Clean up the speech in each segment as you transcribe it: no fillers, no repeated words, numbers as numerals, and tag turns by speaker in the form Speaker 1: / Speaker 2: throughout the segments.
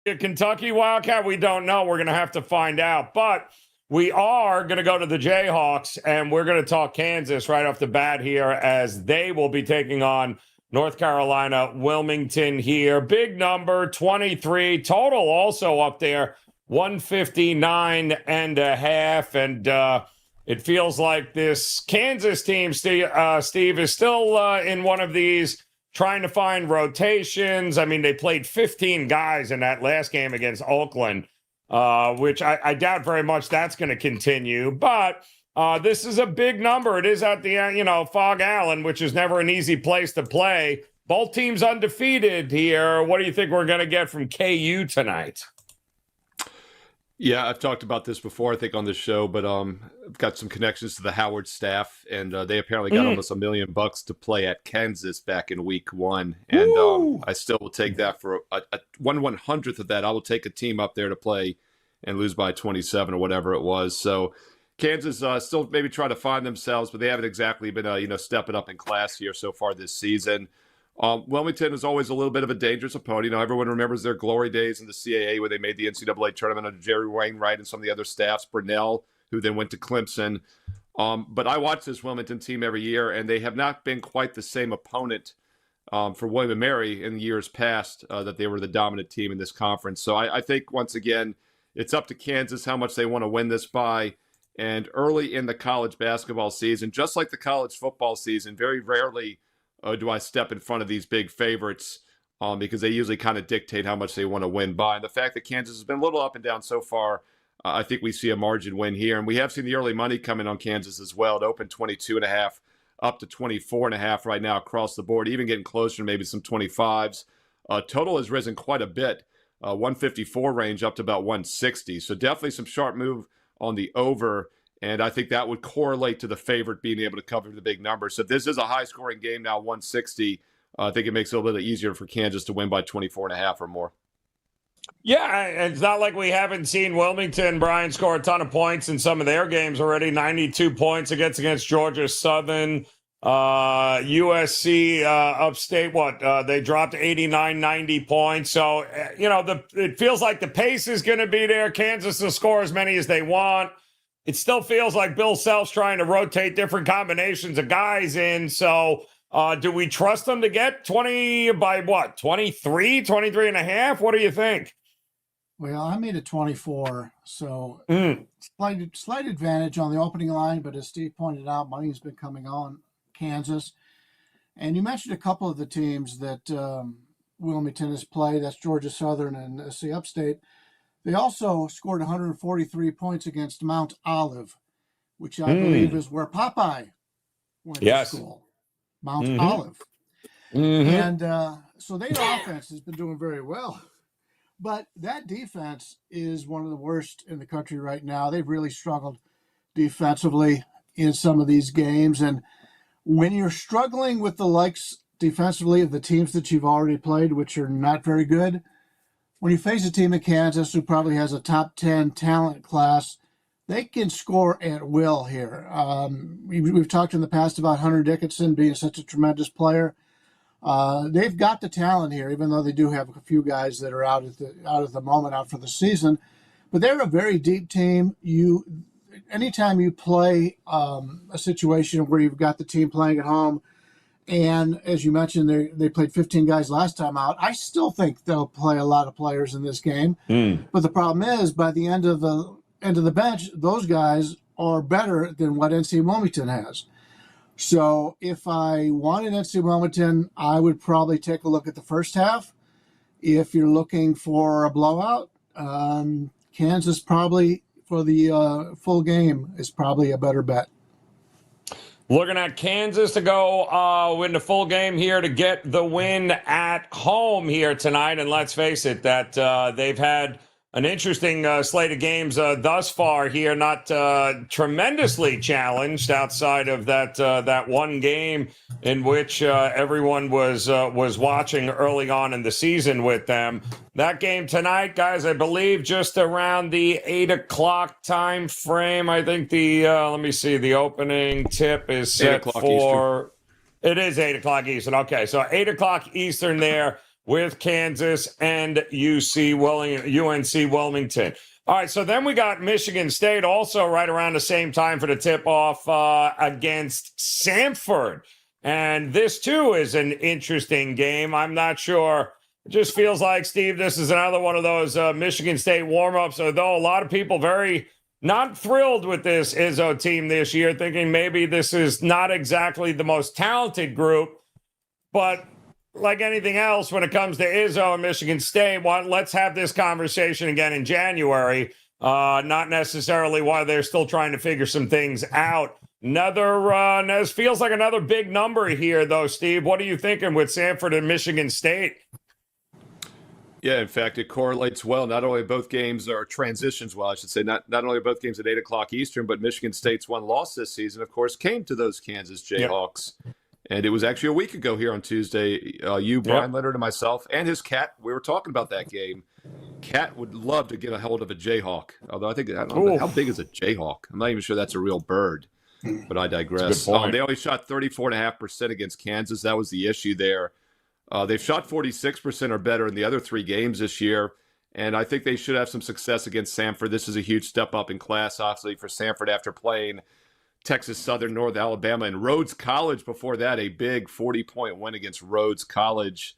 Speaker 1: A Kentucky Wildcat? We don't know. We're going to have to find out. But we are going to go to the Jayhawks, and we're going to talk Kansas right off the bat here as they will be taking on North Carolina, Wilmington here. Big number, 23. Total also up there, 159.5. And it feels like this Kansas team, Steve, is still in one of these trying to find rotations. I mean, they played 15 guys in that last game against Oakland, which I doubt very much that's going to continue. But this is a big number. It is at the, Fog Allen, which is never an easy place to play. Both teams undefeated here. What do you think we're going to get from KU tonight?
Speaker 2: Yeah, I've talked about this before, I think, on this show, but I've got some connections to the Howard staff, and they apparently got almost $1 million to play at Kansas back in week 1. And I still will take that for a 1/100th of that. I will take a team up there to play and lose by 27 or whatever it was. So Kansas still maybe trying to find themselves, but they haven't exactly been, stepping up in class here so far this season. Wilmington is always a little bit of a dangerous opponent. Everyone remembers their glory days in the CAA where they made the NCAA tournament under Jerry Wainwright and some of the other staffs, Brunell, who then went to Clemson. But I watch this Wilmington team every year, and they have not been quite the same opponent for William & Mary in years past that they were the dominant team in this conference. So I think, once again, it's up to Kansas how much they want to win this by. And early in the college basketball season, just like the college football season, very rarely do I step in front of these big favorites because they usually kind of dictate how much they want to win by. And the fact that Kansas has been a little up and down so far, I think we see a margin win here. And we have seen the early money come in on Kansas as well. It opened 22.5 up to 24.5 right now across the board, even getting closer to maybe some 25s. Total has risen quite a bit, 154 range up to about 160. So definitely some sharp move on the over. And I think that would correlate to the favorite being able to cover the big number. So if this is a high-scoring game now, 160, I think it makes it a little bit easier for Kansas to win by 24.5 or more.
Speaker 1: Yeah, it's not like we haven't seen Wilmington, Brian, score a ton of points in some of their games already. 92 points against Georgia Southern. USC upstate, they dropped 89, 90 points. So, it feels like the pace is going to be there. Kansas will score as many as they want. It still feels like Bill Self's trying to rotate different combinations of guys in. So do we trust them to get 20 by what? 23 and a half? What do you think?
Speaker 3: Well, I made it 24. So slight advantage on the opening line. But as Steve pointed out, money's been coming on Kansas. And you mentioned a couple of the teams that Wilmington has played. That's Georgia Southern and SC Upstate. They also scored 143 points against Mount Olive, which I believe is where Popeye went to school. Mount Olive. And so their offense has been doing very well. But that defense is one of the worst in the country right now. They've really struggled defensively in some of these games. And when you're struggling with the likes defensively of the teams that you've already played, which are not very good, when you face a team in Kansas who probably has a top 10 talent class, they can score at will here. We've talked in the past about Hunter Dickinson being such a tremendous player. They've got the talent here, even though they do have a few guys that are out at the moment, out for the season. But they're a very deep team. Anytime you play a situation where you've got the team playing at home, and as you mentioned, they played 15 guys last time out. I still think they'll play a lot of players in this game. But the problem is, by the end of the bench, those guys are better than what NC Wilmington has. So if I wanted NC Wilmington, I would probably take a look at the first half. If you're looking for a blowout, Kansas probably for the full game is probably a better bet.
Speaker 1: Looking at Kansas to go win the full game here to get the win at home here tonight. And let's face it, that they've had an interesting slate of games thus far here, not tremendously challenged outside of that one game in which everyone was watching early on in the season with them. That game tonight, guys, I believe just around the 8 o'clock time frame. I think let me see, the opening tip is set for... Eastern. It is 8 o'clock Eastern. Okay, so 8 o'clock Eastern there. with Kansas and UNC Wilmington. All right, so then we got Michigan State also right around the same time for the tip-off against Samford. And this, too, is an interesting game. I'm not sure. It just feels like, Steve, this is another one of those Michigan State warm-ups, although a lot of people very not thrilled with this Izzo team this year, thinking maybe this is not exactly the most talented group. But like anything else, when it comes to Izzo and Michigan State, let's have this conversation again in January. Not necessarily while they're still trying to figure some things out. This feels like another big number here, though, Steve. What are you thinking with Samford and Michigan State?
Speaker 2: Yeah, in fact, it correlates well. Not only both games are transitions well, I should say. Not only both games at 8 o'clock Eastern, but Michigan State's one loss this season, of course, came to those Kansas Jayhawks. Yep. And it was actually a week ago here on Tuesday. Brian Leonard, and myself, and his cat, we were talking about that game. Cat would love to get a hold of a Jayhawk. Although I don't know how big is a Jayhawk. I'm not even sure that's a real bird. But I digress. They only shot 34.5% against Kansas. That was the issue there. They've shot 46% or better in the other 3 games this year. And I think they should have some success against Samford. This is a huge step up in class, obviously, for Samford after playing Texas Southern, North Alabama, and Rhodes College before that, a big 40-point win against Rhodes College.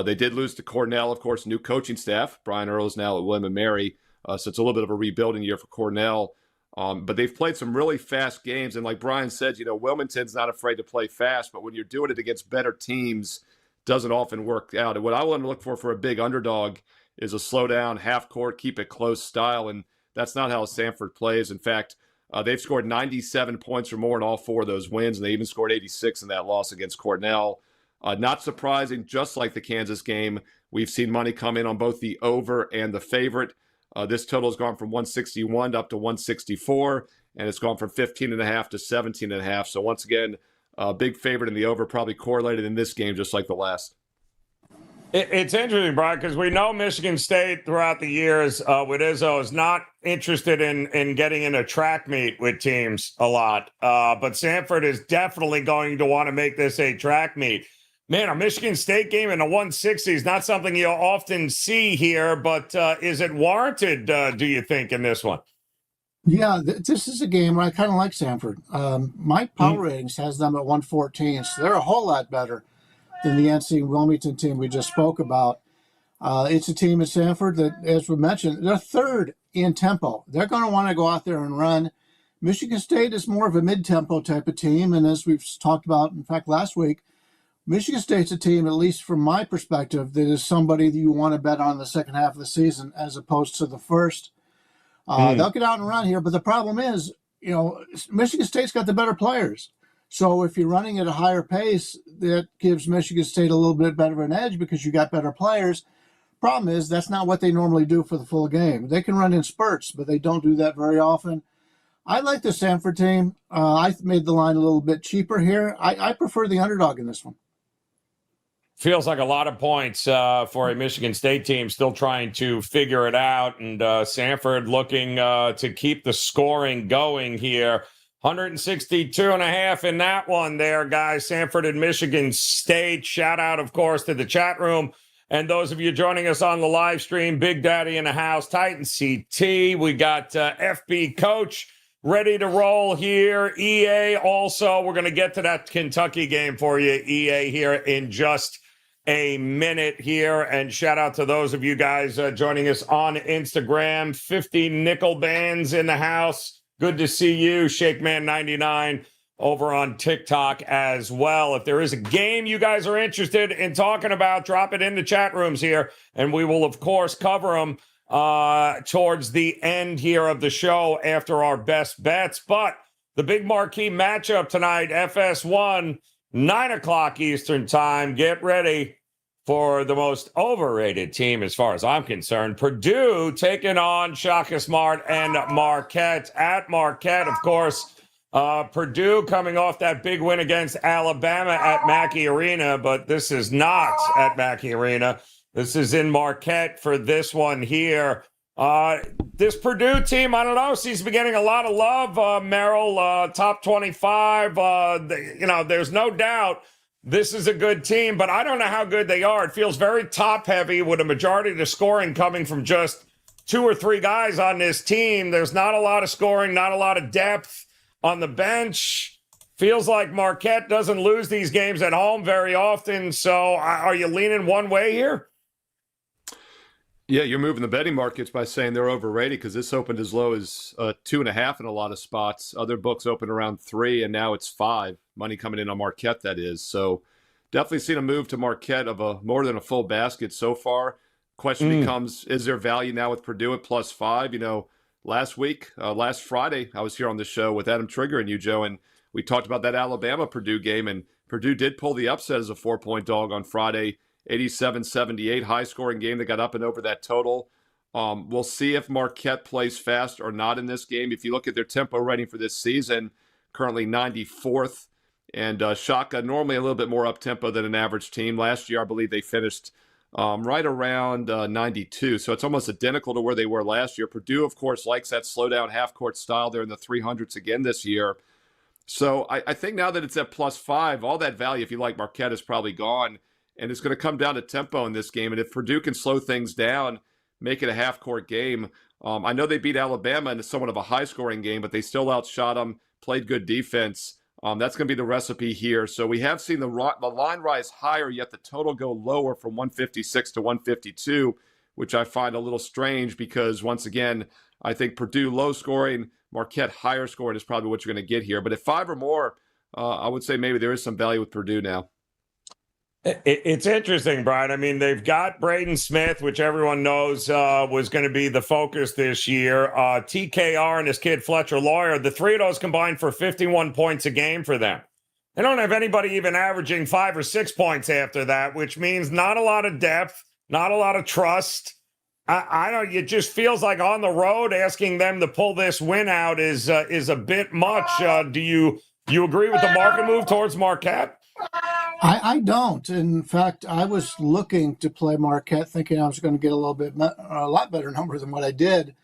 Speaker 2: They did lose to Cornell, of course, new coaching staff. Brian Earl is now at William & Mary, so it's a little bit of a rebuilding year for Cornell. But they've played some really fast games, and like Brian said, Wilmington's not afraid to play fast, but when you're doing it against better teams, doesn't often work out. And what I want to look for a big underdog is a slow down, half court, keep it close style, and that's not how Samford plays. In fact, they've scored 97 points or more in all 4 of those wins, and they even scored 86 in that loss against Cornell. Not surprising, just like the Kansas game, we've seen money come in on both the over and the favorite. This total has gone from 161 up to 164, and it's gone from 15.5 to 17.5. So once again, big favorite in the over, probably correlated in this game just like the last.
Speaker 1: It's interesting, Brian, because we know Michigan State throughout the years with Izzo is not interested in getting in a track meet with teams a lot. But Samford is definitely going to want to make this a track meet. Man, a Michigan State game in the 160 is not something you'll often see here, but is it warranted, do you think, in this one?
Speaker 3: Yeah, this is a game where I kind of like Samford. My power ratings has them at 114, so they're a whole lot better than the NC Wilmington team we just spoke about. It's a team at Samford that, as we mentioned, they're third in tempo. They're going to want to go out there and run. Michigan State is more of a mid-tempo type of team, and as we've talked about, in fact, last week, Michigan State's a team, at least from my perspective, that is somebody that you want to bet on the second half of the season as opposed to the first. They'll get out and run here, but the problem is, Michigan State's got the better players. So if you're running at a higher pace, that gives Michigan State a little bit better of an edge because you got better players. Problem is, that's not what they normally do for the full game. They can run in spurts, but they don't do that very often. I like the Samford team. I made the line a little bit cheaper here. I prefer the underdog in this one.
Speaker 1: Feels like a lot of points for a Michigan State team still trying to figure it out. And Samford looking to keep the scoring going here. 162.5 in that one there, guys. Samford and Michigan State. Shout out, of course, to the chat room. And those of you joining us on the live stream, Big Daddy in the house, Titan CT. We got FB Coach ready to roll here. EA also. We're going to get to that Kentucky game for you, EA, here in just a minute here. And shout out to those of you guys joining us on Instagram. 50 nickel bands in the house. Good to see you. ShakeMan99 over on TikTok as well. If there is a game you guys are interested in talking about, drop it in the chat rooms here. And we will, of course, cover them towards the end here of the show after our best bets. But the big marquee matchup tonight, FS1, 9 o'clock Eastern time. Get ready for the most overrated team as far as I'm concerned. Purdue taking on Shaka Smart and Marquette at Marquette, of course. Purdue coming off that big win against Alabama at Mackey Arena, but this is not at Mackey Arena. This is in Marquette for this one here. This Purdue team, I don't know, seems to be getting a lot of love, Merrill, top 25. There's no doubt this is a good team, but I don't know how good they are. It feels very top-heavy with a majority of the scoring coming from just 2 or 3 guys on this team. There's not a lot of scoring, not a lot of depth on the bench. Feels like Marquette doesn't lose these games at home very often. So are you leaning one way here?
Speaker 2: Yeah, you're moving the betting markets by saying they're overrated because this opened as low as 2.5 in a lot of spots. Other books open around 3, and now it's 5. Money coming in on Marquette, that is. So definitely seen a move to Marquette of more than a full basket so far. Question becomes, is there value now with Purdue at +5? You know, last Friday, I was here on the show with Adam Trigger and you, Joe, and we talked about that Alabama-Purdue game, and Purdue did pull the upset as a 4-point dog on Friday. 87-78, high-scoring game that got up and over that total. We'll see if Marquette plays fast or not in this game. If you look at their tempo rating for this season, currently 94th, and Shaka normally a little bit more up-tempo than an average team. Last year, I believe they finished right around 92, so it's almost identical to where they were last year. Purdue, of course, likes that slow-down half-court style. They're in the 300s again this year. So I think now that it's at +5, all that value, if you like Marquette, is probably gone. And it's going to come down to tempo in this game. And if Purdue can slow things down, make it a half-court game. I know they beat Alabama in somewhat of a high-scoring game, but they still outshot them, played good defense. That's going to be the recipe here. So we have seen the line rise higher, yet the total go lower from 156 to 152, which I find a little strange because, once again, I think Purdue low-scoring, Marquette higher-scoring is probably what you're going to get here. But at 5 or more, I would say maybe there is some value with Purdue now.
Speaker 1: It's interesting, Brian. I mean, they've got Braden Smith, which everyone knows was going to be the focus this year. TKR and his kid Fletcher Lawyer, the 3 of those combined for 51 points a game for them. They don't have anybody even averaging 5 or 6 points after that, which means not a lot of depth, not a lot of trust. I don't. It just feels like on the road asking them to pull this win out is a bit much. Do you agree with the market move towards Marquette?
Speaker 3: I don't. In fact, I was looking to play Marquette, thinking I was going to get a lot better number than what I did.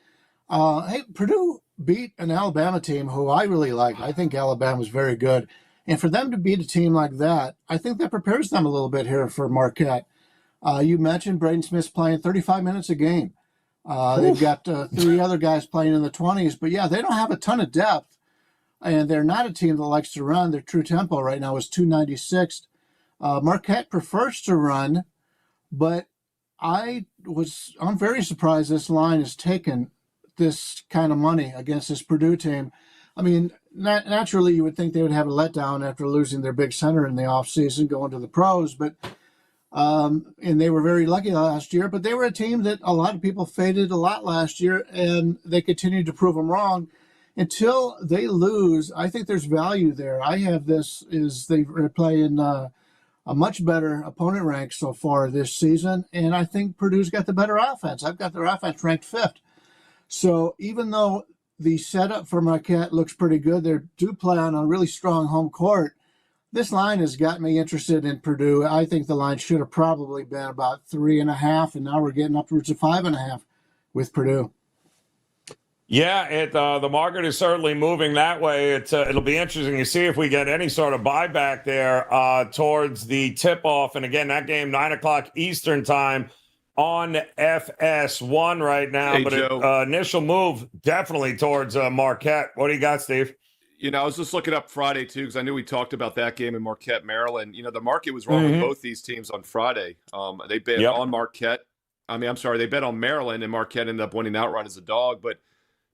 Speaker 3: Hey, Purdue beat an Alabama team who I really like. I think Alabama was very good. And for them to beat a team like that, I think that prepares them a little bit here for Marquette. You mentioned Braden Smith playing 35 minutes a game. They've got 3 other guys playing in the 20s. But, yeah, they don't have a ton of depth. And they're not a team that likes to run. Their true tempo right now is 296. Marquette prefers to run, but I'm very surprised this line has taken this kind of money against this Purdue team. I mean, naturally you would think they would have a letdown after losing their big center in the offseason, going to the pros, but and they were very lucky last year, but they were a team that a lot of people faded a lot last year, and they continued to prove them wrong. Until they lose, I think there's value there. I have this is they're playing a much better opponent rank so far this season, and I think Purdue's got the better offense. I've got their offense ranked 5th. So even though the setup for Marquette looks pretty good, they do play on a really strong home court. This line has got me interested in Purdue. I think the line should have probably been about 3.5, and now we're getting upwards of 5.5 with Purdue.
Speaker 1: Yeah, the market is certainly moving that way. It'll be interesting to see if we get any sort of buyback there towards the tip-off. And again, that game, 9 o'clock Eastern time on FS1 right now.
Speaker 2: Hey,
Speaker 1: but
Speaker 2: Joe.
Speaker 1: Initial move definitely towards Marquette. What do you got, Steve?
Speaker 2: You know, I was just looking up Friday, too, because I knew we talked about that game in Marquette, Maryland. You know, the market was wrong with both these teams on Friday. They bet on Marquette. They bet on Maryland, and Marquette ended up winning outright as a dog. But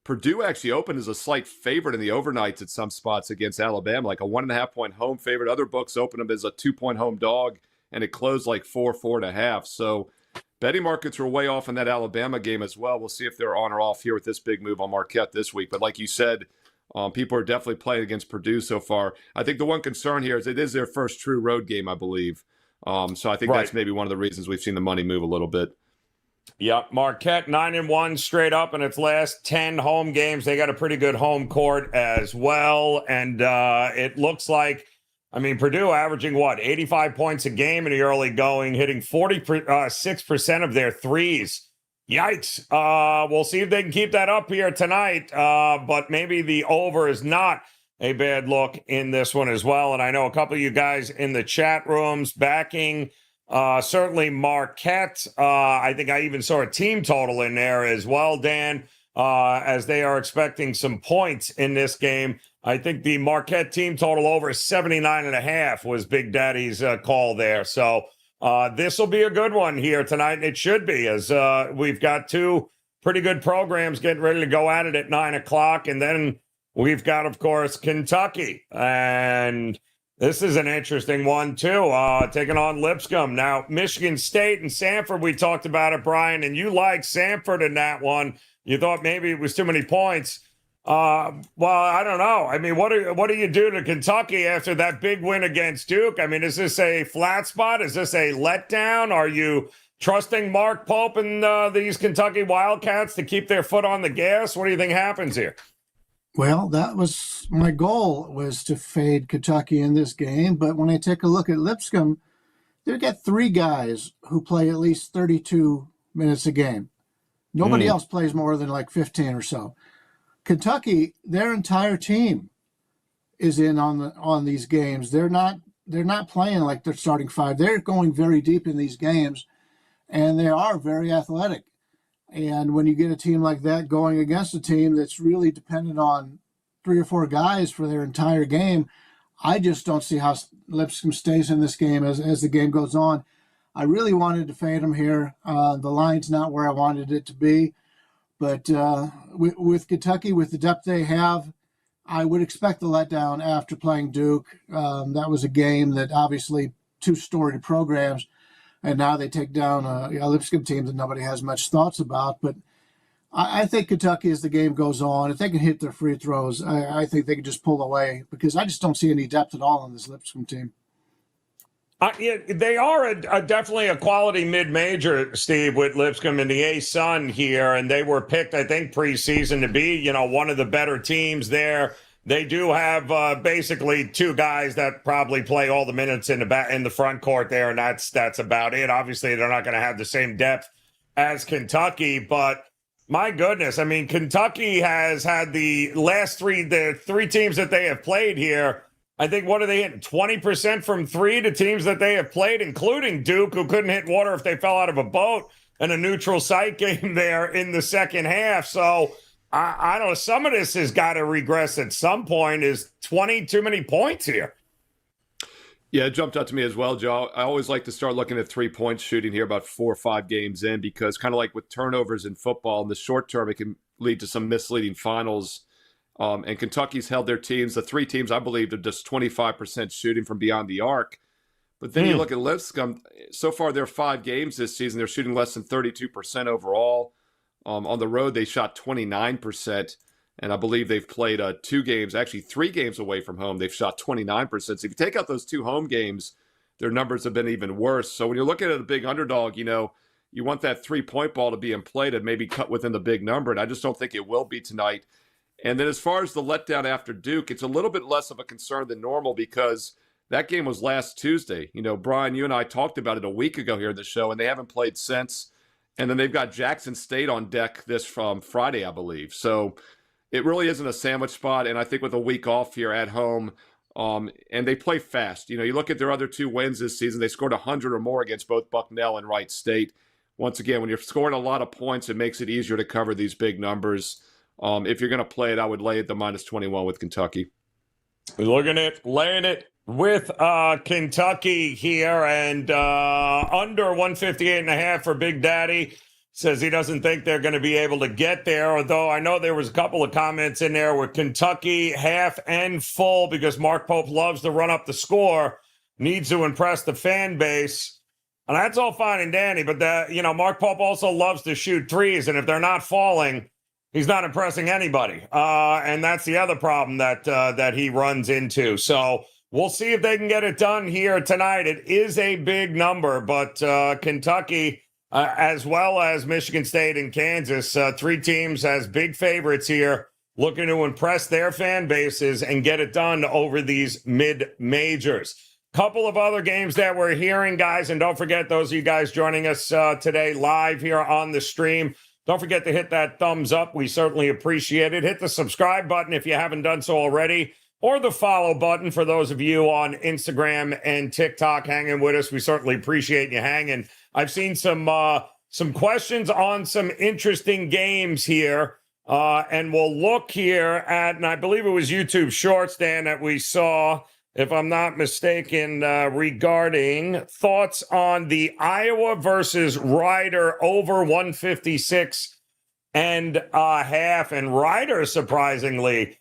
Speaker 2: Purdue actually opened as a slight favorite in the overnights at some spots against Alabama, like a 1.5-point home favorite. Other books opened them as a 2-point home dog, and it closed like 4.5. So betting markets were way off in that Alabama game as well. We'll see if they're on or off here with this big move on Marquette this week. But like you said, people are definitely playing against Purdue so far. I think the one concern here is it is their first true road game, I believe. So I think that's maybe one of the reasons we've seen the money move a little bit.
Speaker 1: Yeah, Marquette 9-1 straight up in its last 10 home games. They got a pretty good home court as well. And it looks like, Purdue averaging 85 points a game in the early going, hitting 46% of their threes. Yikes. We'll see if they can keep that up here tonight. But maybe the over is not a bad look in this one as well. And I know a couple of you guys in the chat rooms backing certainly Marquette. I think I even saw a team total in there as well, Dan, as they are expecting some points in this game. I think the Marquette team total over 79.5 was Big Daddy's call there. So this will be a good one here tonight, and it should be, as we've got two pretty good programs getting ready to go at it at 9 o'clock. And then we've got, of course, Kentucky. And this is an interesting one, too, taking on Lipscomb. Now, Michigan State and Samford, we talked about it, Brian, and you liked Samford in that one. You thought maybe it was too many points. Well, I don't know. I mean, what do you do to Kentucky after that big win against Duke? I mean, is this a flat spot? Is this a letdown? Are you trusting Mark Pope and these Kentucky Wildcats to keep their foot on the gas? What do you think happens here?
Speaker 3: Well, that was my goal, was to fade Kentucky in this game. But when I take a look at Lipscomb, they've got three guys who play at least 32 minutes a game. Nobody else plays more than like 15 or so. Kentucky, their entire team is in on these games. They're not playing like they're starting five. They're going very deep in these games, and they are very athletic. And when you get a team like that going against a team that's really dependent on three or four guys for their entire game, I just don't see how Lipscomb stays in this game as the game goes on. I really wanted to fade them here. The line's not where I wanted it to be. But with Kentucky, with the depth they have, I would expect the letdown after playing Duke. That was a game that obviously two storied programs, and now they take down a Lipscomb team that nobody has much thoughts about. But I think Kentucky, as the game goes on, if they can hit their free throws, I think they can just pull away, because I just don't see any depth at all in this Lipscomb team.
Speaker 1: Yeah, they are definitely a quality mid-major, Steve, with Lipscomb and the A-Sun here, and they were picked, I think, preseason to be, one of the better teams there. They do have basically two guys that probably play all the minutes in the front court there, and that's about it. Obviously, they're not going to have the same depth as Kentucky, but my goodness, I mean, Kentucky has had the three teams that they have played here. I think, what are they hitting? 20% from three to teams that they have played, including Duke, who couldn't hit water if they fell out of a boat, and a neutral site game there in the second half. So I don't know. Some of this has got to regress at some point. Is 20 too many points here?
Speaker 2: Yeah, it jumped out to me as well, Joe. I always like to start looking at 3-point shooting here about 4 or 5 games in, because kind of like with turnovers in football, in the short term, it can lead to some misleading finals. And Kentucky's held their teams, the three teams, I believe, to just 25% shooting from beyond the arc. But then you look at Lipscomb, so far they're 5 games this season. They're shooting less than 32% overall. On the road, they shot 29%. And I believe they've played 2 games, actually 3 games away from home. They've shot 29%. So if you take out those 2 home games, their numbers have been even worse. So when you're looking at a big underdog, you want that 3-point ball to be in play to maybe cut within the big number. And I just don't think it will be tonight. And then as far as the letdown after Duke, it's a little bit less of a concern than normal, because that game was last Tuesday. Brian, you and I talked about it a week ago here at the show, and they haven't played since. And then they've got Jackson State on deck this from Friday, I believe. So it really isn't a sandwich spot. And I think with a week off here at home, and they play fast. You look at their other 2 wins this season, they scored 100 or more against both Bucknell and Wright State. Once again, when you're scoring a lot of points, it makes it easier to cover these big numbers. If you're going to play it, I would lay it the -21 with Kentucky.
Speaker 1: Looking at laying it with Kentucky here, and under 158.5 for Big Daddy. Says he doesn't think they're going to be able to get there, although I know there was a couple of comments in there with Kentucky half and full, because Mark Pope loves to run up the score, needs to impress the fan base. And that's all fine and dandy, but Mark Pope also loves to shoot threes, and if they're not falling, he's not impressing anybody. And that's the other problem that he runs into. So we'll see if they can get it done here tonight. It is a big number, but Kentucky, as well as Michigan State and Kansas, 3 teams as big favorites here, looking to impress their fan bases and get it done over these mid-majors. Couple of other games that we're hearing, guys, and don't forget, those of you guys joining us today live here on the stream, don't forget to hit that thumbs up. We certainly appreciate it. Hit the subscribe button if you haven't done so already. or the follow button for those of you on Instagram and TikTok hanging with us. We certainly appreciate you hanging. I've seen some questions on some interesting games here. And we'll look here at, and I believe it was YouTube Shorts, Dan, that we saw, if I'm not mistaken, regarding thoughts on the Iowa versus Rider over 156 and a half. And Rider, surprisingly,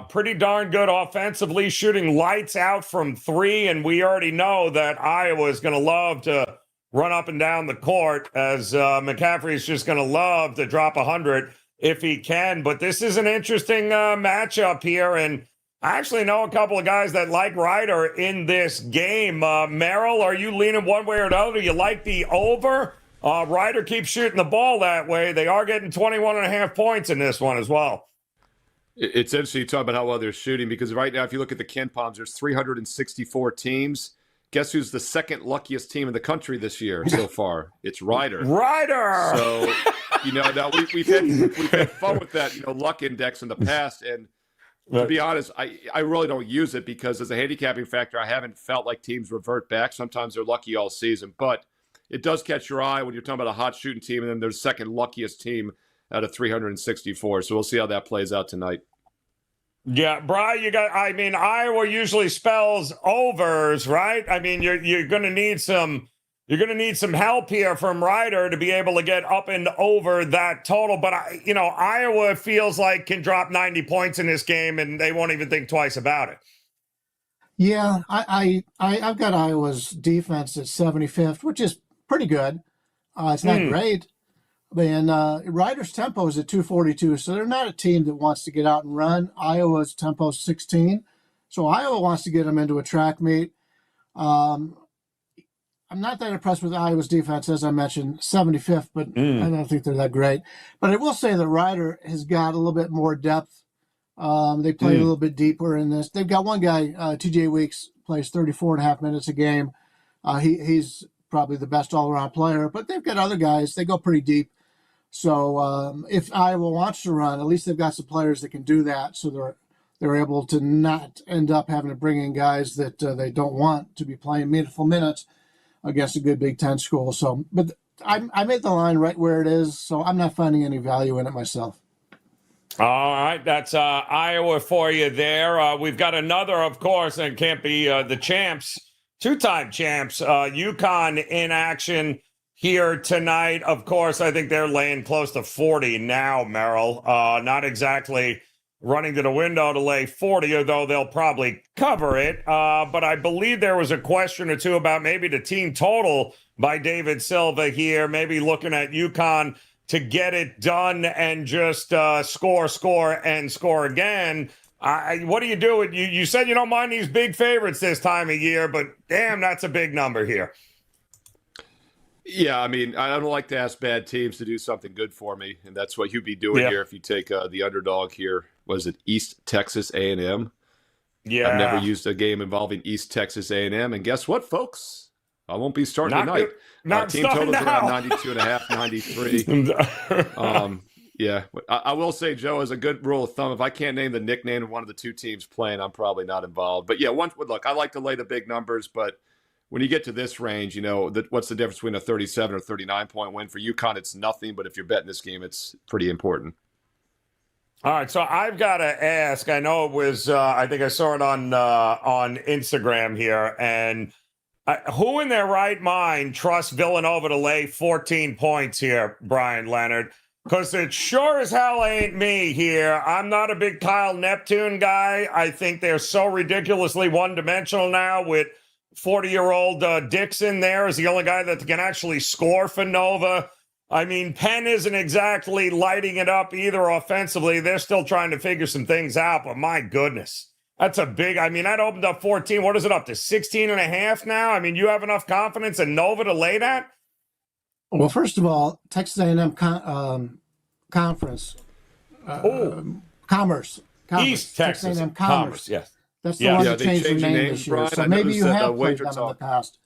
Speaker 1: pretty darn good offensively, shooting lights out from three. And we already know that Iowa is going to love to run up and down the court, as McCaffrey is just going to love to drop 100 if he can. But this is an interesting matchup here. And I actually know a couple of guys that like Rider in this game. Merrill, are you leaning one way or another? You like the over? Rider keeps shooting the ball that way. They are getting 21.5 points in this one as well.
Speaker 2: It's interesting you talk about how well they're shooting, because right now, if you look at the KenPoms, there's 364 teams. Guess who's the second luckiest team in the country this year so far? It's Rider.
Speaker 1: Rider!
Speaker 2: So, now we've had fun with that, luck index in the past. And to be honest, I really don't use it, because as a handicapping factor, I haven't felt like teams revert back. Sometimes they're lucky all season. But it does catch your eye when you're talking about a hot shooting team, and then they're the second luckiest team out of 364. So we'll see how that plays out tonight.
Speaker 1: Yeah, Brian, Iowa usually spells overs, right? I mean, you're going to need some help here from Rider to be able to get up and over that total. But Iowa feels like can drop 90 points in this game, and they won't even think twice about it.
Speaker 3: Yeah, I've got Iowa's defense at 75th, which is pretty good. It's not great. And Rider's tempo is at 242, so they're not a team that wants to get out and run. Iowa's tempo is 16, so Iowa wants to get them into a track meet. I'm not that impressed with Iowa's defense, as I mentioned, 75th, but I don't think they're that great. But I will say that Rider has got a little bit more depth. They play a little bit deeper in this. They've got one guy, TJ Weeks, plays 34.5 minutes a game. He's probably the best all-around player, but they've got other guys. They go pretty deep. So if Iowa wants to run, at least they've got some players that can do that, so they're able to not end up having to bring in guys that they don't want to be playing meaningful minutes against a good Big Ten school. So, but I made the line right where it is, so I'm not finding any value in it myself.
Speaker 1: All right, that's Iowa for you there. We've got another, of course, and it can't be the champs, two-time champs, UConn in action here tonight. Of course, I think they're laying close to 40 now, Merrill. Not exactly running to the window to lay 40, although they'll probably cover it. But I believe there was a question or two about maybe the team total by David Silva here, maybe looking at UConn to get it done and just score, and score again. What do you do? You said you don't mind these big favorites this time of year, but damn, that's a big number here.
Speaker 2: Yeah, I mean, I don't like to ask bad teams to do something good for me, and that's what you'd be doing here if you take the underdog here. Was it East Texas A&M?
Speaker 1: Yeah.
Speaker 2: I've never used a game involving East Texas A&M, and guess what, folks? I won't be starting tonight. Team totals around 92.5, 93. Yeah, I will say, Joe, as a good rule of thumb, if I can't name the nickname of one of the two teams playing, I'm probably not involved. But yeah, look, I like to lay the big numbers, but when you get to this range, what's the difference between a 37 or 39-point win? For UConn, it's nothing, but if you're betting this game, it's pretty important.
Speaker 1: All right, so I've got to ask. I know it was. I think I saw it on Instagram here, and who in their right mind trusts Villanova to lay 14 points here, Brian Leonard? Because it sure as hell ain't me here. I'm not a big Kyle Neptune guy. I think they're so ridiculously one-dimensional now with 40-year-old Dixon there is the only guy that can actually score for Nova. I mean, PENN isn't exactly lighting it up either offensively. They're still trying to figure some things out, but my goodness, that's a big, that opened up 14. What is it up to 16.5 now? I mean, you have enough confidence in Nova to lay that?
Speaker 3: Well, first of all, Texas A&M Conference. Commerce.
Speaker 1: East Texas
Speaker 3: A&M
Speaker 1: Commerce, yes.
Speaker 3: That's the one that changed their name this year.
Speaker 2: Brian,
Speaker 3: so maybe you have played them
Speaker 2: WagerTalk
Speaker 3: in the past.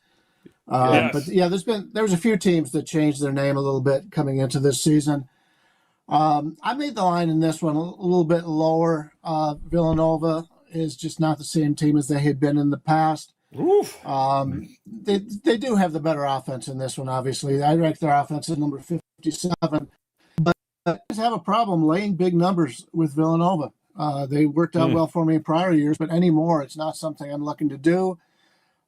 Speaker 1: Yes.
Speaker 3: But yeah, there was a few teams that changed their name a little bit coming into this season. I made the line in this one a little bit lower. Villanova is just not the same team as they had been in the past.
Speaker 1: Oof.
Speaker 3: They do have the better offense in this one, obviously. I rank their offense at number 57, but they just have a problem laying big numbers with Villanova. They worked out well for me in prior years, but anymore, it's not something I'm looking to do.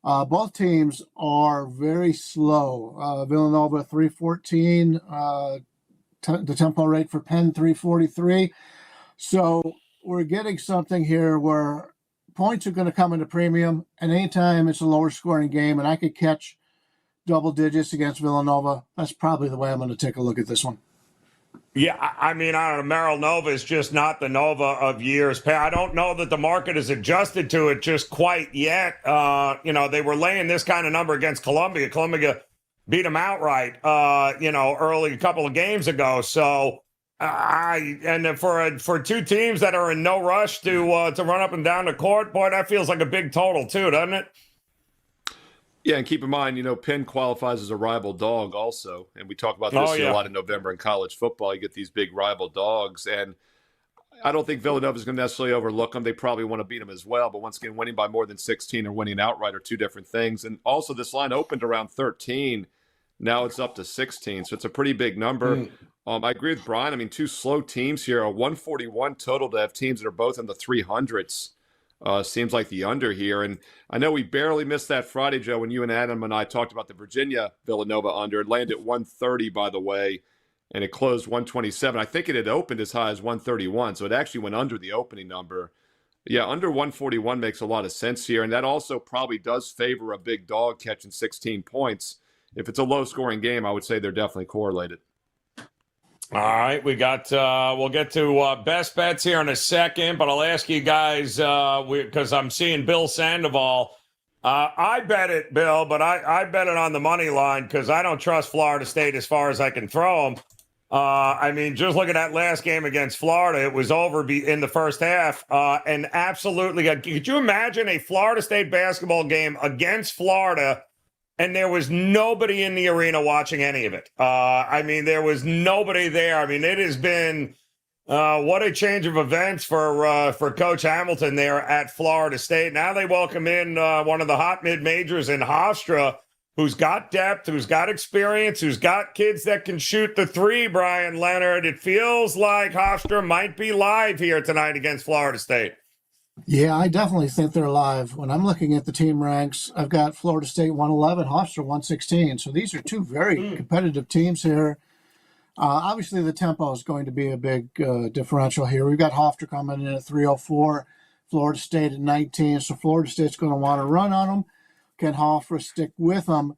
Speaker 3: Both teams are very slow. Villanova 314, the tempo rate for Penn 343. So we're getting something here where points are going to come into premium, and anytime it's a lower scoring game and I could catch double digits against Villanova, that's probably the way I'm going to take a look at this one.
Speaker 1: Yeah, I mean, I don't know. Merrill Nova is just not the Nova of years past. I don't know that the market has adjusted to it just quite yet. They were laying this kind of number against Columbia. Columbia beat them outright, early a couple of games ago. So, for two teams that are in no rush to run up and down the court, boy, that feels like a big total too, doesn't it?
Speaker 2: Yeah, and keep in mind, Penn qualifies as a rival dog also. And we talk about this a lot in November in college football. You get these big rival dogs. And I don't think Villanova is going to necessarily overlook them. They probably want to beat them as well. But once again, winning by more than 16 or winning outright are two different things. And also, this line opened around 13. Now it's up to 16. So it's a pretty big number. I agree with Brian. I mean, two slow teams here. A 141 total to have teams that are both in the 300s. Seems like the under here. And I know we barely missed that Friday, Joe, when you and Adam and I talked about the Virginia Villanova under. It landed at 130, by the way, and it closed 127. I think it had opened as high as 131, so it actually went under the opening number. Yeah, under 141 makes a lot of sense here, and that also probably does favor a big dog catching 16 points. If it's a low-scoring game, I would say they're definitely correlated.
Speaker 1: All right, we got. We'll get to best bets here in a second, but I'll ask you guys because I'm seeing Bill Sandoval. I bet it, Bill, but I bet it on the money line because I don't trust Florida State as far as I can throw them. I mean, just look at that last game against Florida. It was over in the first half, and absolutely. Could you imagine a Florida State basketball game against Florida? And there was nobody in the arena watching any of it. There was nobody there. I mean, it has been what a change of events for Coach Hamilton there at Florida State. Now they welcome in one of the hot mid-majors in Hofstra, who's got depth, who's got experience, who's got kids that can shoot the three, Brian Leonard. It feels like Hofstra might be live here tonight against Florida State.
Speaker 3: Yeah, I definitely think they're live. When I'm looking at the team ranks, I've got Florida State 111, Hofstra 116. So these are two very competitive teams here. Obviously, the tempo is going to be a big differential here. We've got Hofstra coming in at 304, Florida State at 19. So Florida State's going to want to run on them. Can Hofstra stick with them?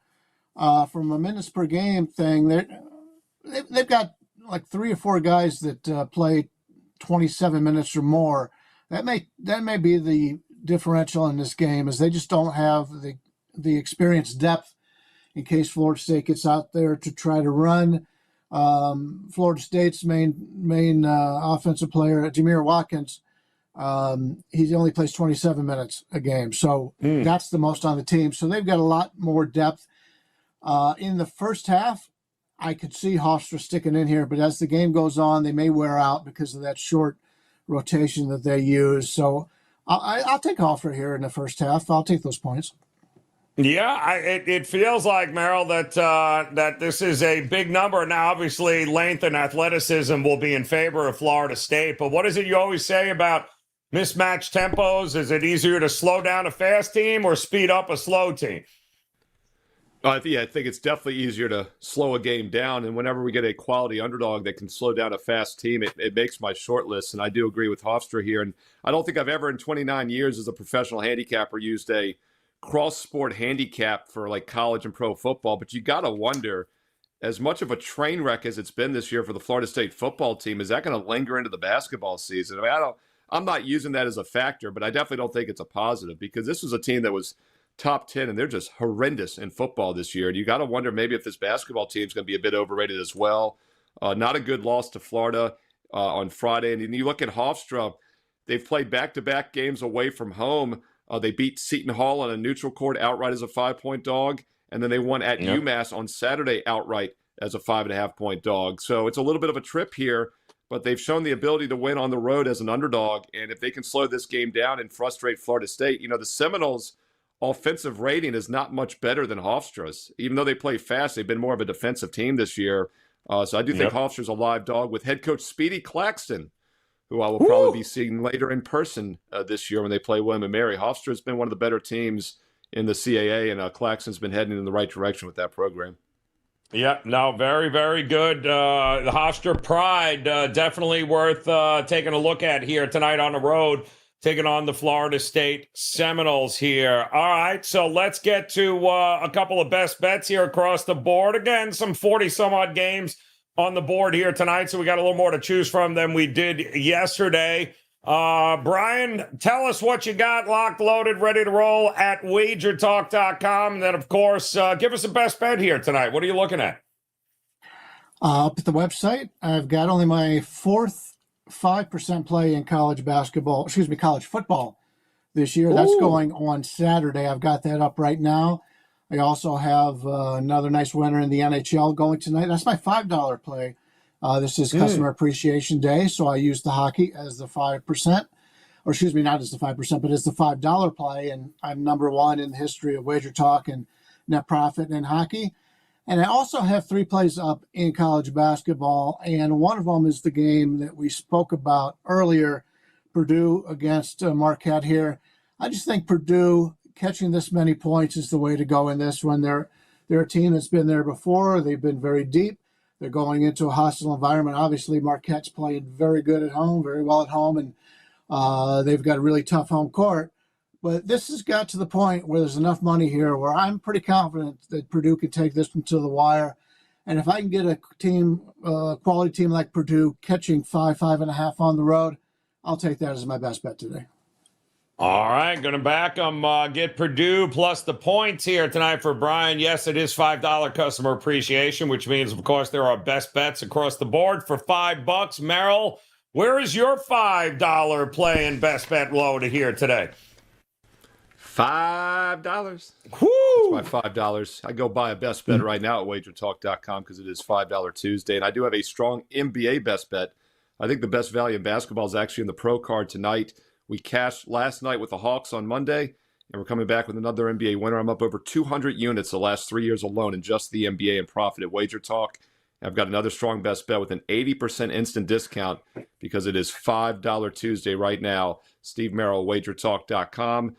Speaker 3: From a minutes per game thing, they've got like 3 or 4 guys that play 27 minutes or more. That may be the differential in this game, is they just don't have the experience depth in case Florida State gets out there to try to run. Florida State's main offensive player, Jameer Watkins, he only plays 27 minutes a game, so that's the most on the team. So they've got a lot more depth. In the first half, I could see Hofstra sticking in here, but as the game goes on, they may wear out because of that short rotation that they use. So I'll take Hofstra here in the first half. I'll take those points.
Speaker 1: Yeah, it feels like, Merrill, that this is a big number. Now, obviously, length and athleticism will be in favor of Florida State. But what is it you always say about mismatched tempos? Is it easier to slow down a fast team or speed up a slow team?
Speaker 2: I think it's definitely easier to slow a game down. And whenever we get a quality underdog that can slow down a fast team, it makes my short list. And I do agree with Hofstra here. And I don't think I've ever in 29 years as a professional handicapper used a cross-sport handicap for like college and pro football. But you got to wonder, as much of a train wreck as it's been this year for the Florida State football team, is that going to linger into the basketball season? I mean, I'm not using that as a factor, but I definitely don't think it's a positive because this was a team that was top 10, and they're just horrendous in football this year. And you got to wonder maybe if this basketball team is going to be a bit overrated as well. Not a good loss to Florida on Friday. And you look at Hofstra, they've played back-to-back games away from home. They beat Seton Hall on a neutral court outright as a 5-point dog, and then they won at UMass on Saturday outright as a 5.5-point dog. So it's a little bit of a trip here. but they've shown the ability to win on the road as an underdog. And if they can slow this game down and frustrate Florida State, the Seminoles' offensive rating is not much better than Hofstra's. Even though they play fast, they've been more of a defensive team this year. So I do think Hofstra's a live dog with head coach Speedy Claxton, who I will probably be seeing later in person this year when they play William & Mary. Hofstra's been one of the better teams in the CAA, and Claxton's been heading in the right direction with that program.
Speaker 1: Yeah, no, very, very good. The Hofstra Pride, definitely worth taking a look at here tonight on the road, taking on the Florida State Seminoles here. All right, so let's get to a couple of best bets here across the board. Again, some 40-some-odd games on the board here tonight, so we got a little more to choose from than we did yesterday. Brian, tell us what you got locked, loaded, ready to roll at WagerTalk.com. And then, of course, give us a best bet here tonight. What are you looking at?
Speaker 3: Up at the website, I've got only my fourth 5% play in college football this year. That's going on Saturday. I've got that up right now. I also have another nice winner in the NHL going tonight. That's my $5 play. This is Customer Appreciation Day, so I use the hockey as the 5%, or excuse me, not as the 5%, but as the $5 play, and I'm number one in the history of Wager Talk and net profit in hockey. And I also have 3 plays up in college basketball, and one of them is the game that we spoke about earlier, Purdue against Marquette here. I just think Purdue catching this many points is the way to go in this one. They're a team that's been there before. They've been very deep. They're going into a hostile environment. Obviously, Marquette's playing very good at home, very well at home, and they've got a really tough home court. But this has got to the point where there's enough money here where I'm pretty confident that Purdue can take this one to the wire. And if I can get a team, quality team like Purdue catching 5.5 on the road, I'll take that as my best bet today.
Speaker 1: All right, going to back them. Get Purdue plus the points here tonight for Brian. Yes, it is $5 customer appreciation, which means, of course, there are best bets across the board for $5. Merrill, where is your $5 play and best bet loaded here today?
Speaker 2: $5.
Speaker 1: Woo!
Speaker 2: That's my $5. I go buy a best bet right now at WagerTalk.com because it is $5 Tuesday, and I do have a strong NBA best bet. I think the best value in basketball is actually in the pro card tonight. We cashed last night with the Hawks on Monday, and we're coming back with another NBA winner. I'm up over 200 units the last 3 years alone in just the NBA and profit at Wager Talk. I've got another strong best bet with an 80% instant discount because it is $5 Tuesday right now. Steve Merrill, WagerTalk.com.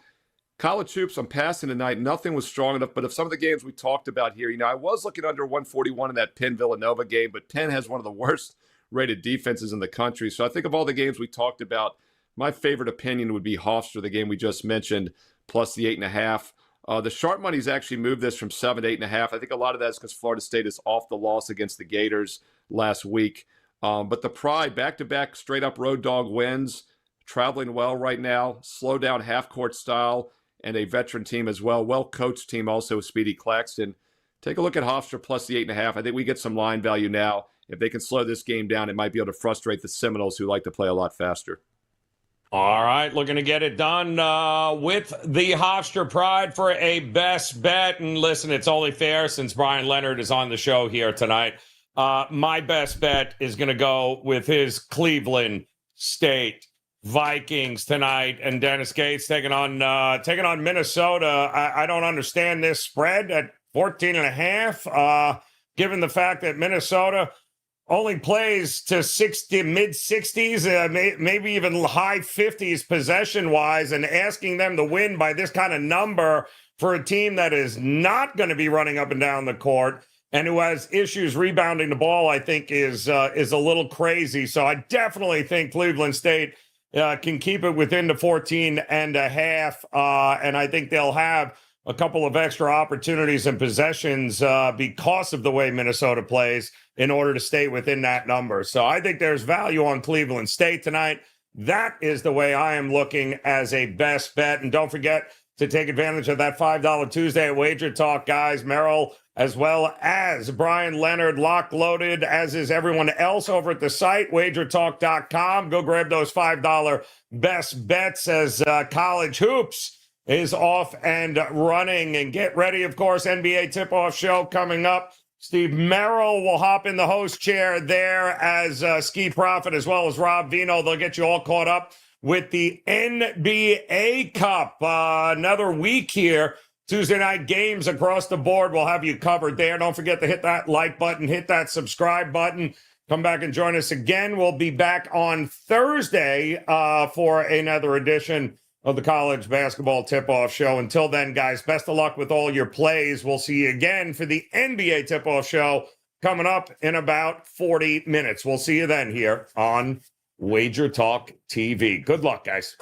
Speaker 2: College hoops, I'm passing tonight. Nothing was strong enough, but of some of the games we talked about here, I was looking under 141 in that Penn Villanova game, but Penn has one of the worst rated defenses in the country. So I think of all the games we talked about, my favorite opinion would be Hofstra, the game we just mentioned, plus the 8.5. The sharp money's actually moved this from 7 to 8.5. I think a lot of that is because Florida State is off the loss against the Gators last week. But the Pride, back-to-back straight-up road dog wins, traveling well right now, slow down half-court style, and a veteran team as well. Well-coached team also with Speedy Claxton. Take a look at Hofstra plus the 8.5. I think we get some line value now. If they can slow this game down, it might be able to frustrate the Seminoles who like to play a lot faster.
Speaker 1: All right, looking to get it done with the Hofstra Pride for a best bet. And listen, it's only fair since Brian Leonard is on the show here tonight. My best bet is going to go with his Cleveland State Vikings tonight, and Dennis Gates taking on Minnesota. I don't understand this spread at 14.5, given the fact that Minnesota only plays to mid-60s, maybe even high 50s possession-wise, and asking them to win by this kind of number for a team that is not going to be running up and down the court and who has issues rebounding the ball, I think is a little crazy. So I definitely think Cleveland State can keep it within the 14.5, and I think they'll have a couple of extra opportunities and possessions because of the way Minnesota plays in order to stay within that number. So I think there's value on Cleveland State tonight. That is the way I am looking as a best bet. And don't forget to take advantage of that $5 Tuesday at Wager Talk, guys. Merrill, as well as Brian Leonard, lock loaded, as is everyone else over at the site, WagerTalk.com. Go grab those $5 best bets as college hoops is off and running. And get ready, of course, NBA tip-off show coming up Steve Merrill will hop in the host chair there as Ski Prophet, as well as Rob Vino. They'll get you all caught up with the NBA Cup. Another week here. Tuesday night games across the board. We'll have you covered there. Don't forget to hit that like button, hit that subscribe button. Come back and join us again. We'll be back on Thursday for another edition of the College Basketball Tip-Off Show. Until then, guys, best of luck with all your plays. We'll see you again for the NBA Tip-Off Show coming up in about 40 minutes. We'll see you then here on WagerTalk TV. Good luck, guys.